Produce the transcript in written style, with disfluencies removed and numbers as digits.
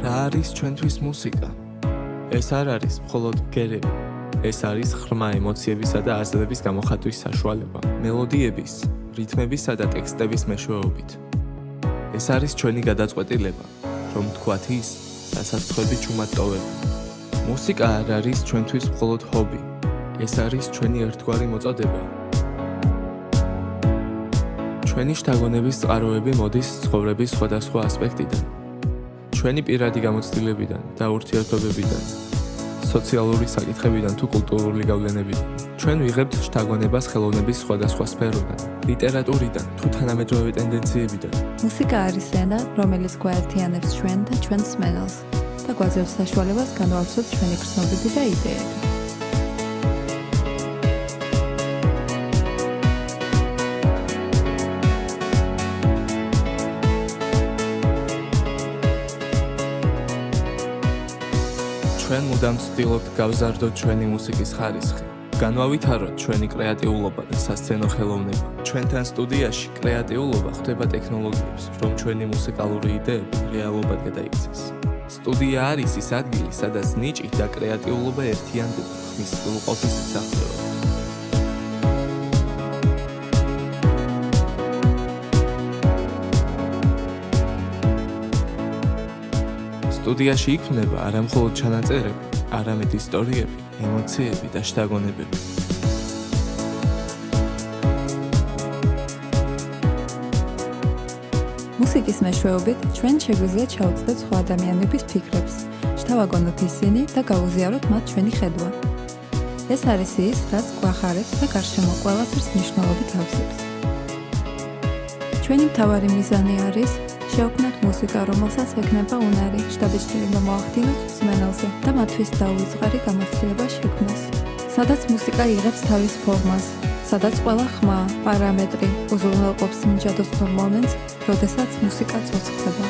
რა არის ჩვენთვის მუსიკა? ეს არ არის მხოლოდ ბგერები. ეს არის ხრმა ემოციებისა და აზრების გამოხატვის საშუალება, მელოდიების, რითმებისა და ტექსტების მეშვეობით. ეს არის ჩვენი გადაწყვეტილება, რომ თქვათ ის, რასაც სხვები ჩუმად ტოვებენ. მუსიკა არ არის ჩვენთვის მხოლოდ ჰობი. ეს არის ჩვენი ერთგვარი მოწოდება. ჩვენი შთაგონების წყაროები მოდის ცხოვრების სხვადასხვა ასპექტიდან. ჩვენი პირადი გამოცდილებიდან და ურთიერთობებიდან, სოციალური საკითხებიდან თუ კულტურული გავლენებიდან. ჩვენ ვიღებთ შთაგონებას ხელოვნების სხვადასხვა სფეროდან, ლიტერატურიდან თუ თანამედროვე ტენდენციებიდან. მუსიკა არის ენა, რომელიც გვაერთიანებს ჩვენ და ჩვენს მსმენელს და გვაძლევს საშუალებას განვავსოთ ჩვენი გრძნობები და იდეები. ჩვენ მუდამ ვცდილობთ გავზარდოთ ჩვენი მუსიკის ხარისხი, განვავითაროთ ჩვენი კრეატიულობა და სასცენო ხელოვნება. ჩვენთან სტუდიაში კრეატიულობა ხვდება ტექნოლოგიებს, რომ ჩვენი მუსიკალური იდეები რეალობად გადაიქცეს. სტუდია არის ის ადგილი, სადაც ნიჭი და კრეატიულობა ერთიანდება ხმის სრულყოფის მსახურად. სტუდიაში იქმნება არა მხოლოდ ჩანაწერები, არამედ ისტორიები, ემოციები და შთაგონებები. მუსიკის მეშვეობით ჩვენ შეგვიძლია ჩავწეროთ სხვა ადამიანების ფიქრებს, შთავაგონოთ ისინი და გავუზიაროთ მათ ჩვენი ხედვა. ეს არის ის, რაც გვახარებს და გარშემო ყველაფერს მნიშვნელობით ავსებს. ჩვენი მთავარი მიზანი არის შევქმნათ მუსიკა, რომელსაც ექნება უნარი, შთაბეჭდილება მოახდინოს მსმენელზე და მათთვის დაუვიწყარი გამოცდილება შექმნას. სადაც მუსიკა იღებს თავის ფორმას, სადაც ყველა ხმა, პარამეტრი უზრუნველყოფს იმ ჯადოსნურ მომენტს, როდესაც მუსიკა წოცხლდება.